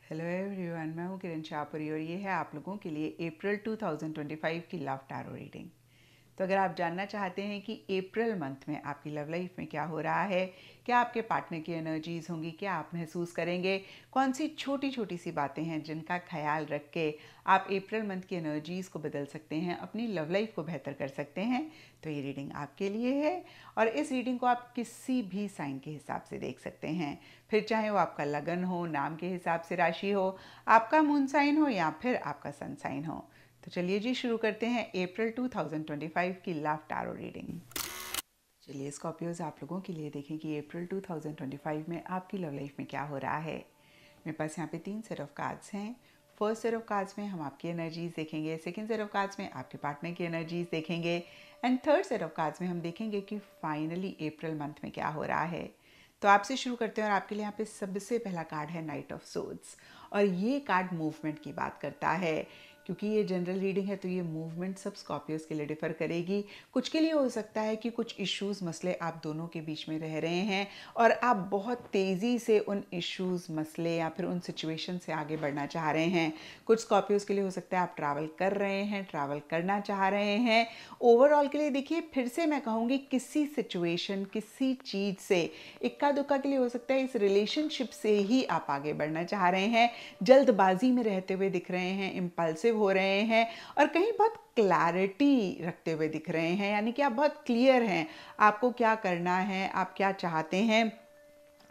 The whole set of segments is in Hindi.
हेलो एवरीवन, मैं हूँ किरण शाहपुरी और ये है आप लोगों के लिए अप्रैल 2025 की लव टैरो रीडिंग। तो अगर आप जानना चाहते हैं कि अप्रैल मंथ में आपकी लव लाइफ में क्या हो रहा है, क्या आपके पार्टनर की एनर्जीज होंगी, क्या आप महसूस करेंगे, कौन सी छोटी छोटी सी बातें हैं जिनका ख्याल रख के आप अप्रैल मंथ की एनर्जीज को बदल सकते हैं, अपनी लव लाइफ को बेहतर कर सकते हैं, तो ये रीडिंग आपके लिए है। और इस रीडिंग को आप किसी भी साइन के हिसाब से देख सकते हैं, फिर चाहे वो आपका लगन हो, नाम के हिसाब से राशि हो, आपका मून साइन हो या फिर आपका सन साइन हो। तो चलिए जी शुरू करते हैं अप्रैल 2025 की लव टैरो रीडिंग। चलिए स्कॉर्पियोज, आप लोगों के लिए देखें कि अप्रैल 2025 में आपकी लव लाइफ में क्या हो रहा है। मेरे पास यहाँ पे 3 सेट ऑफ कार्ड्स हैं। फर्स्ट सेट ऑफ कार्ड्स में हम आपकी एनर्जीज देखेंगे, सेकंड सेट ऑफ कार्ड्स में आपके पार्टनर की एनर्जीज देखेंगे and third set of cards में हम देखेंगे कि फाइनली अप्रैल मंथ में क्या हो रहा है। तो आपसे शुरू करते हैं और आपके लिए यहाँ पे सबसे पहला कार्ड है नाइट ऑफ सोर्ड्स और ये कार्ड मूवमेंट की बात करता है। क्योंकि ये जनरल रीडिंग है तो ये मूवमेंट सब स्कॉर्पियोज के लिए डिफर करेगी। कुछ के लिए हो सकता है कि कुछ इश्यूज मसले आप दोनों के बीच में रह रहे हैं और आप बहुत तेज़ी से उन इश्यूज मसले या फिर उन सिचुएशन से आगे बढ़ना चाह रहे हैं। कुछ स्कॉर्पियोज के लिए हो सकता है आप ट्रैवल कर रहे हैं, ट्रैवल करना चाह रहे हैं। ओवरऑल के लिए देखिए, फिर से मैं कहूँगी किसी सिचुएशन, किसी चीज़ से, इक्का दुक्का के लिए हो सकता है इस रिलेशनशिप से ही आप आगे बढ़ना चाह रहे हैं। जल्दबाजी में रहते हुए दिख रहे हैं, इम्पल्सिव हो रहे हैं और कहीं बहुत क्लैरिटी रखते हुए दिख रहे हैं, यानी कि आप बहुत क्लियर हैं आपको क्या करना है, आप क्या चाहते हैं।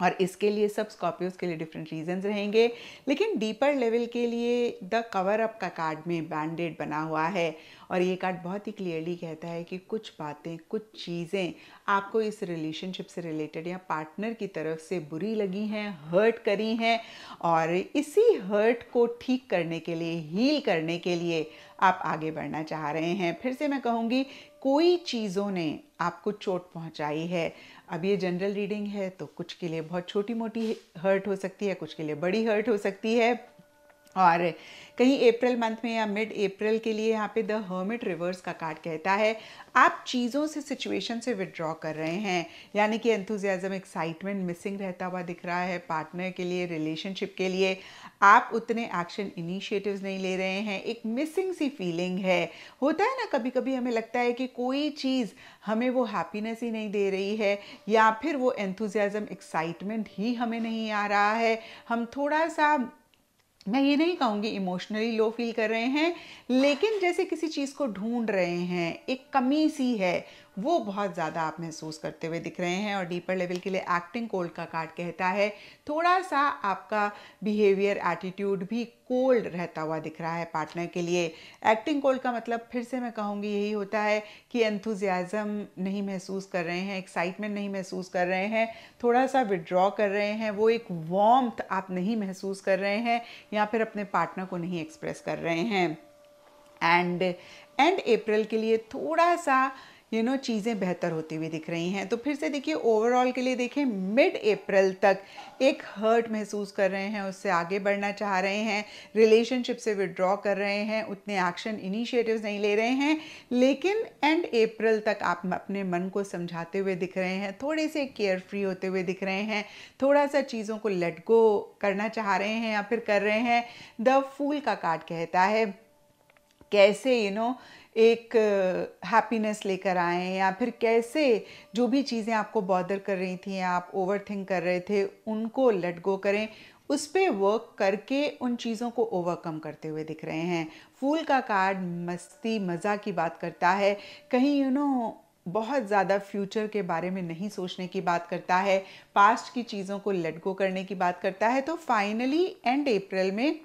और इसके लिए सब स्कॉर्पियोज के लिए डिफरेंट रीजंस रहेंगे, लेकिन डीपर लेवल के लिए द कवर अप का कार्ड में बैंडेड बना हुआ है और ये कार्ड बहुत ही क्लियरली कहता है कि कुछ बातें, कुछ चीज़ें आपको इस रिलेशनशिप से रिलेटेड या पार्टनर की तरफ से बुरी लगी हैं, हर्ट करी हैं और इसी हर्ट को ठीक करने के लिए, हील करने के लिए आप आगे बढ़ना चाह रहे हैं। फिर से मैं कहूँगी, कोई चीज़ों ने आपको चोट पहुँचाई है। अब ये जनरल रीडिंग है तो कुछ के लिए बहुत छोटी मोटी हर्ट हो सकती है, कुछ के लिए बड़ी हर्ट हो सकती है। और कहीं अप्रैल मंथ में या मिड अप्रैल के लिए यहाँ पे द हर्मिट रिवर्स का कार्ड कहता है आप चीज़ों से, सिचुएशन से विड्रॉ कर रहे हैं, यानी कि एंथुजियाज्म, एक्साइटमेंट मिसिंग रहता हुआ दिख रहा है पार्टनर के लिए, रिलेशनशिप के लिए। आप उतने एक्शन इनिशिएटिव्स नहीं ले रहे हैं, एक मिसिंग सी फीलिंग है। होता है ना, कभी कभी हमें लगता है कि कोई चीज़ हमें वो हैप्पीनेस ही नहीं दे रही है या फिर वो एंथुजियाज्म, एक्साइटमेंट ही हमें नहीं आ रहा है। हम थोड़ा सा, मैं ये नहीं कहूँगी इमोशनली लो फील कर रहे हैं, लेकिन जैसे किसी चीज़ को ढूंढ रहे हैं, एक कमी सी है, वो बहुत ज़्यादा आप महसूस करते हुए दिख रहे हैं। और डीपर लेवल के लिए एक्टिंग कोल्ड का कार्ड कहता है थोड़ा सा आपका बिहेवियर, एटीट्यूड भी कोल्ड रहता हुआ दिख रहा है पार्टनर के लिए। एक्टिंग कोल्ड का मतलब फिर से मैं कहूँगी यही होता है कि एंथुजियाज्म नहीं महसूस कर रहे हैं, एक्साइटमेंट नहीं महसूस कर रहे हैं, थोड़ा सा विड्रॉ कर रहे हैं, वो एक वार्मथ आप नहीं महसूस कर रहे हैं या फिर अपने पार्टनर को नहीं एक्सप्रेस कर रहे हैं। एंड अप्रैल के लिए थोड़ा सा चीज़ें बेहतर होती हुई दिख रही हैं। तो फिर से देखिए, ओवरऑल के लिए देखें, मिड अप्रैल तक एक हर्ट महसूस कर रहे हैं, उससे आगे बढ़ना चाह रहे हैं, रिलेशनशिप से विड्रॉ कर रहे हैं, उतने एक्शन इनिशिएटिव्स नहीं ले रहे हैं, लेकिन एंड अप्रैल तक आप अपने मन को समझाते हुए दिख रहे हैं, थोड़े से केयर फ्री होते हुए दिख रहे हैं, थोड़ा सा चीज़ों को लेट गो करना चाह रहे हैं या फिर कर रहे हैं। द फूल का कार्ड कहता है कैसे एक हैप्पीनेस लेकर आएँ या फिर कैसे जो भी चीज़ें आपको बॉदर कर रही थी, आप ओवर थिंक कर रहे थे, उनको लेट गो करें, उस पर वर्क करके उन चीज़ों को ओवरकम करते हुए दिख रहे हैं। फूल का कार्ड मस्ती मज़ा की बात करता है, कहीं बहुत ज़्यादा फ्यूचर के बारे में नहीं सोचने की बात करता है, पास्ट की चीज़ों को लेट गो करने की बात करता है। तो फाइनली एंड अप्रैल में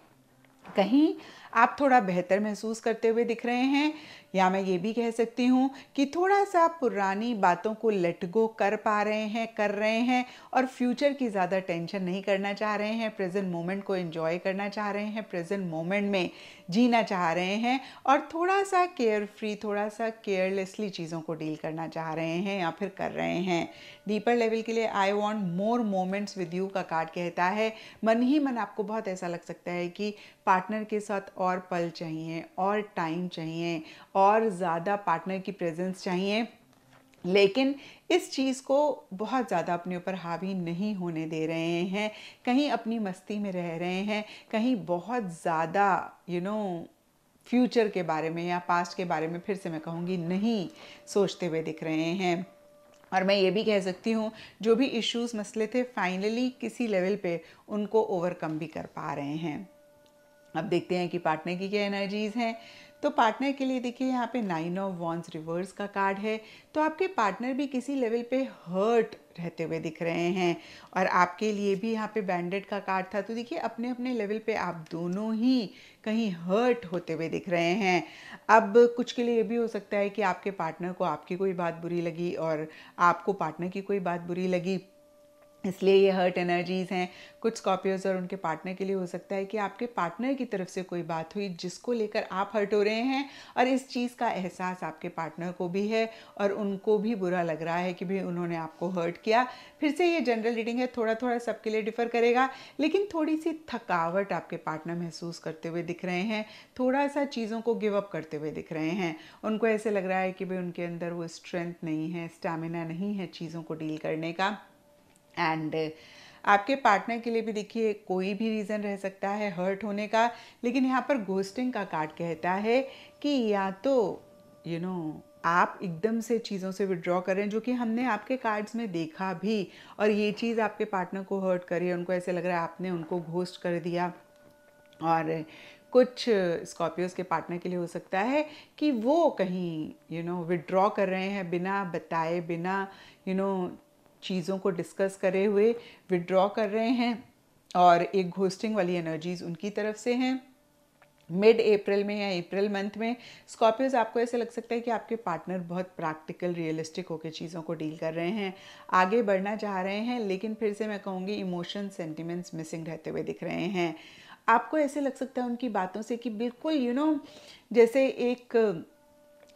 कहीं आप थोड़ा बेहतर महसूस करते हुए दिख रहे हैं, या मैं ये भी कह सकती हूँ कि थोड़ा सा पुरानी बातों को लेट गो कर पा रहे हैं, कर रहे हैं और फ्यूचर की ज़्यादा टेंशन नहीं करना चाह रहे हैं, प्रेजेंट मोमेंट को एंजॉय करना चाह रहे हैं, प्रेजेंट मोमेंट में जीना चाह रहे हैं और थोड़ा सा केयर फ्री, थोड़ा सा केयरलेसली चीज़ों को डील करना चाह रहे हैं या फिर कर रहे हैं। डीपर लेवल के लिए I want more moments with you का कार्ड कहता है मन ही मन आपको बहुत ऐसा लग सकता है कि पार्टनर के साथ और पल चाहिए, और टाइम चाहिए, और ज़्यादा पार्टनर की प्रेजेंस चाहिए। लेकिन इस चीज़ को बहुत ज़्यादा अपने ऊपर हावी नहीं होने दे रहे हैं, कहीं अपनी मस्ती में रह रहे हैं, कहीं बहुत ज़्यादा फ्यूचर के बारे में या पास्ट के बारे में फिर से मैं कहूँगी नहीं सोचते हुए दिख रहे हैं। और मैं ये भी कह सकती हूँ जो भी इश्यूज़ मसले थे फाइनली किसी लेवल पे उनको ओवरकम भी कर पा रहे हैं। अब देखते हैं कि पार्टनर की क्या एनर्जीज हैं। तो पार्टनर के लिए देखिए यहाँ पे 9 ऑफ वॉन्ड्स रिवर्स का कार्ड है। तो आपके पार्टनर भी किसी लेवल पे हर्ट रहते हुए दिख रहे हैं और आपके लिए भी यहाँ पे बैंडेड का कार्ड था। तो देखिए अपने अपने लेवल पे आप दोनों ही कहीं हर्ट होते हुए दिख रहे हैं। अब कुछ के लिए ये भी हो सकता है कि आपके पार्टनर को आपकी कोई बात बुरी लगी और आपको पार्टनर की कोई बात बुरी लगी, इसलिए ये हर्ट एनर्जीज़ हैं। कुछ स्कॉर्पियोज और उनके पार्टनर के लिए हो सकता है कि आपके पार्टनर की तरफ से कोई बात हुई जिसको लेकर आप हर्ट हो रहे हैं और इस चीज़ का एहसास आपके पार्टनर को भी है और उनको भी बुरा लग रहा है कि भाई उन्होंने आपको हर्ट किया। फिर से ये जनरल रीडिंग है, थोड़ा थोड़ा सबके लिए डिफ़र करेगा, लेकिन थोड़ी सी थकावट आपके पार्टनर महसूस करते हुए दिख रहे हैं, थोड़ा सा चीज़ों को गिव अप करते हुए दिख रहे हैं। उनको ऐसे लग रहा है कि भाई उनके अंदर वो स्ट्रेंथ नहीं है, स्टैमिना नहीं है चीज़ों को डील करने का। एंड आपके पार्टनर के लिए भी देखिए कोई भी रीज़न रह सकता है हर्ट होने का, लेकिन यहाँ पर घोस्टिंग का कार्ड कहता है कि या तो आप एकदम से चीज़ों से विड्रॉ करें, जो कि हमने आपके कार्ड्स में देखा भी, और ये चीज़ आपके पार्टनर को हर्ट करी, उनको ऐसे लग रहा है आपने उनको घोस्ट कर दिया। और कुछ स्कॉर्पियोज के पार्टनर के लिए हो सकता है कि वो कहीं विड्रॉ कर रहे हैं बिना बताए, बिना चीज़ों को डिस्कस करे हुए विड्रॉ कर रहे हैं और एक घोस्टिंग वाली एनर्जीज उनकी तरफ से हैं। मिड अप्रैल में या अप्रैल मंथ में स्कॉर्पियोज आपको ऐसे लग सकता है कि आपके पार्टनर बहुत प्रैक्टिकल रियलिस्टिक होकर चीज़ों को डील कर रहे हैं, आगे बढ़ना चाह रहे हैं, लेकिन फिर से मैं कहूँगी इमोशन सेंटिमेंट्स मिसिंग रहते हुए दिख रहे हैं। आपको ऐसे लग सकता है उनकी बातों से कि बिल्कुल जैसे एक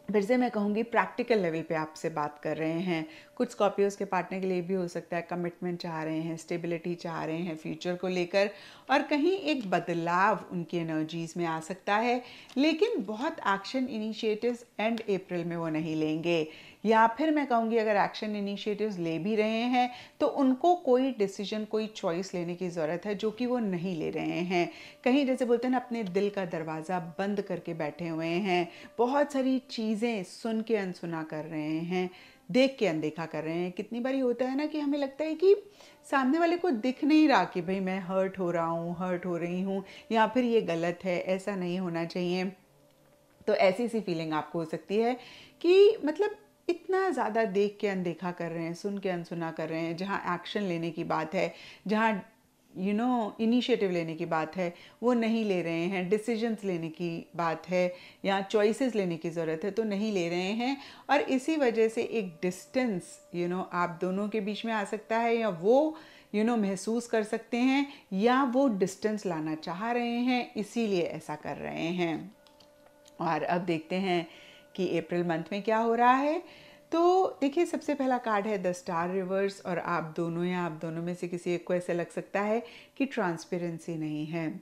फिर से मैं कहूँगी प्रैक्टिकल लेवल पे आपसे बात कर रहे हैं। कुछ स्कॉर्पियोज के पार्टनर के लिए भी हो सकता है कमिटमेंट चाह रहे हैं, स्टेबिलिटी चाह रहे हैं फ्यूचर को लेकर, और कहीं एक बदलाव उनकी एनर्जीज में आ सकता है, लेकिन बहुत एक्शन इनिशिएटिव्स एंड अप्रैल में वो नहीं लेंगे। या फिर मैं कहूँगी अगर एक्शन इनिशिएटिव्स ले भी रहे हैं तो उनको कोई डिसीजन, कोई चॉइस लेने की ज़रूरत है जो कि वो नहीं ले रहे हैं। कहीं जैसे बोलते हैं ना अपने दिल का दरवाज़ा बंद करके बैठे हुए हैं, बहुत सारी चीज़ें सुन के अनसुना कर रहे हैं, देख के अनदेखा कर रहे हैं। कितनी बारी होता है ना कि हमें लगता है कि सामने वाले को दिख नहीं रहा कि भाई मैं हर्ट हो रहा हूँ, हर्ट हो रही हूँ, या फिर ये गलत है, ऐसा नहीं होना चाहिए। तो ऐसी सी फीलिंग आपको हो सकती है कि मतलब इतना ज़्यादा देख के अनदेखा कर रहे हैं, सुन के अनसुना कर रहे हैं, जहाँ एक्शन लेने की बात है, जहाँ इनिशिएटिव लेने की बात है वो नहीं ले रहे हैं, डिसीजंस लेने की बात है या चॉइसेस लेने की ज़रूरत है तो नहीं ले रहे हैं, और इसी वजह से एक डिस्टेंस आप दोनों के बीच में आ सकता है, या वो महसूस कर सकते हैं, या वो डिस्टेंस लाना चाह रहे हैं इसीलिए ऐसा कर रहे हैं। और अब देखते हैं कि अप्रैल मंथ में क्या हो रहा है। तो देखिए सबसे पहला कार्ड है द स्टार रिवर्स, और आप दोनों या आप दोनों में से किसी एक को ऐसे लग सकता है कि ट्रांसपेरेंसी नहीं है,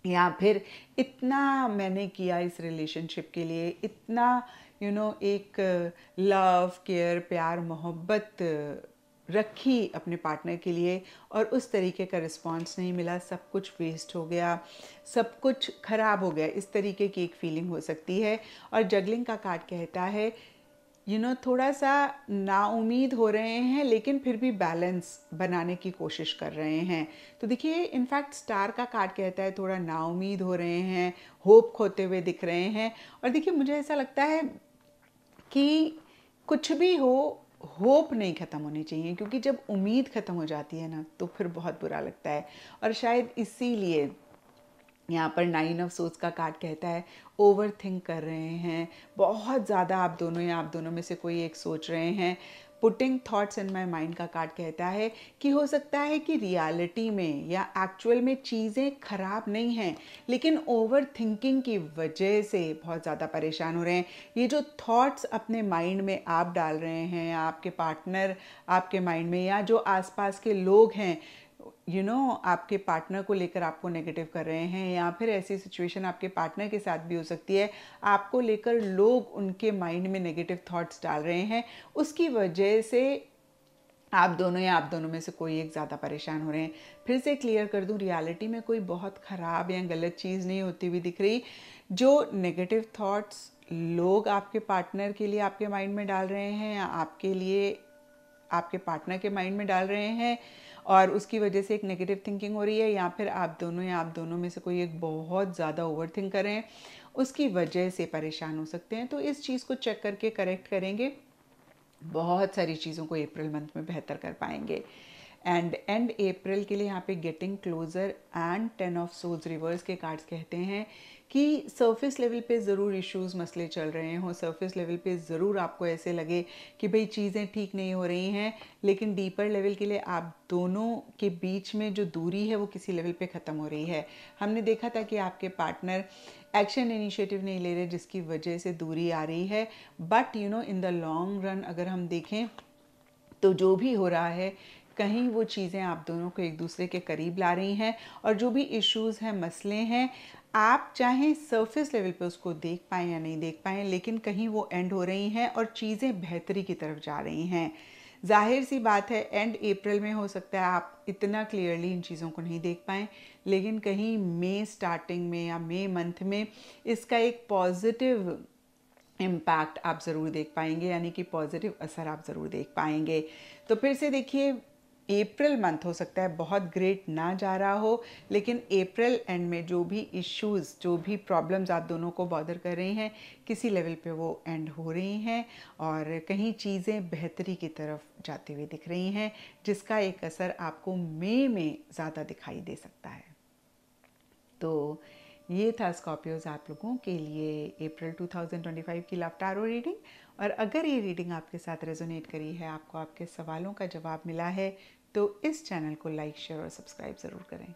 या फिर इतना मैंने किया इस रिलेशनशिप के लिए, इतना एक लव, केयर, प्यार, मोहब्बत रखी अपने पार्टनर के लिए और उस तरीके का रिस्पांस नहीं मिला, सब कुछ वेस्ट हो गया, सब कुछ खराब हो गया, इस तरीके की एक फीलिंग हो सकती है। और जगलिंग का कार्ड कहता है थोड़ा सा नाउम्मीद हो रहे हैं लेकिन फिर भी बैलेंस बनाने की कोशिश कर रहे हैं। तो देखिए इनफैक्ट स्टार का कार्ड कहता है थोड़ा नाउम्मीद हो रहे हैं, होप खोते हुए दिख रहे हैं। और देखिए मुझे ऐसा लगता है कि कुछ भी हो, होप नहीं ख़त्म होनी चाहिए, क्योंकि जब उम्मीद ख़त्म हो जाती है ना तो फिर बहुत बुरा लगता है। और शायद इसीलिए यहाँ पर 9 ऑफ सोर्ड्स का कार्ड कहता है ओवर थिंक कर रहे हैं, बहुत ज़्यादा आप दोनों या आप दोनों में से कोई एक सोच रहे हैं। Putting thoughts in my mind का कार्ड कहता है कि हो सकता है कि रियलिटी में या एक्चुअल में चीज़ें ख़राब नहीं हैं, लेकिन ओवर थिंकिंग की वजह से बहुत ज़्यादा परेशान हो रहे हैं। ये जो थॉट्स अपने माइंड में आप डाल रहे हैं, या आपके पार्टनर आपके माइंड में, या जो आसपास के लोग हैं, आपके पार्टनर को लेकर आपको नेगेटिव कर रहे हैं, या फिर ऐसी सिचुएशन आपके पार्टनर के साथ भी हो सकती है, आपको लेकर लोग उनके माइंड में नेगेटिव थॉट्स डाल रहे हैं, उसकी वजह से आप दोनों या आप दोनों में से कोई एक ज़्यादा परेशान हो रहे हैं। फिर से क्लियर कर दूं, रियलिटी में कोई बहुत ख़राब या गलत चीज़ नहीं होती हुई दिख रही। जो नेगेटिव थॉट्स लोग आपके पार्टनर के लिए आपके माइंड में डाल रहे हैं, या आपके लिए आपके पार्टनर के माइंड में डाल रहे हैं, और उसकी वजह से एक नेगेटिव थिंकिंग हो रही है, या फिर आप दोनों या आप दोनों में से कोई एक बहुत ज़्यादा ओवर थिंक कर रहे हैं, उसकी वजह से परेशान हो सकते हैं। तो इस चीज़ को चेक करके करेक्ट करेंगे, बहुत सारी चीज़ों को अप्रैल मंथ में बेहतर कर पाएंगे। एंड अप्रैल के लिए यहाँ पे getting closer and 10 of swords reverse के कार्ड्स कहते हैं कि सरफेस लेवल पे ज़रूर इश्यूज़ मसले चल रहे हों, सरफेस लेवल पे ज़रूर आपको ऐसे लगे कि भाई चीज़ें ठीक नहीं हो रही हैं, लेकिन डीपर लेवल के लिए आप दोनों के बीच में जो दूरी है वो किसी लेवल पे ख़त्म हो रही है। हमने देखा था कि आपके पार्टनर एक्शन इनिशिएटिव नहीं ले रहे, जिसकी वजह से दूरी आ रही है। But in the long run अगर हम देखें तो जो भी हो रहा है, कहीं वो चीज़ें आप दोनों को एक दूसरे के करीब ला रही हैं, और जो भी इश्यूज़ हैं, मसले हैं, आप चाहे सरफेस लेवल पे उसको देख पाएँ या नहीं देख पाएँ, लेकिन कहीं वो एंड हो रही हैं और चीज़ें बेहतरी की तरफ जा रही हैं। जाहिर सी बात है एंड अप्रैल में हो सकता है आप इतना क्लियरली इन चीज़ों को नहीं देख पाएँ, लेकिन कहीं मई स्टार्टिंग में या मई मंथ में इसका एक पॉजिटिव इम्पैक्ट आप ज़रूर देख पाएंगे, यानी कि पॉजिटिव असर आप ज़रूर देख पाएंगे। तो फिर से देखिए, अप्रैल मंथ हो सकता है बहुत ग्रेट ना जा रहा हो, लेकिन अप्रैल एंड में जो भी इश्यूज़, जो भी प्रॉब्लम्स आप दोनों को बॉदर कर रही हैं, किसी लेवल पे वो एंड हो रही हैं, और कहीं चीज़ें बेहतरी की तरफ जाती हुई दिख रही हैं, जिसका एक असर आपको मई में ज़्यादा दिखाई दे सकता है। तो ये था स्कॉर्पियोज आप लोगों के लिए अप्रैल 2025 की लव टैरो रीडिंग। और अगर ये रीडिंग आपके साथ रेजोनेट करी है, आपको आपके सवालों का जवाब मिला है, तो इस चैनल को लाइक, शेयर और सब्सक्राइब ज़रूर करें।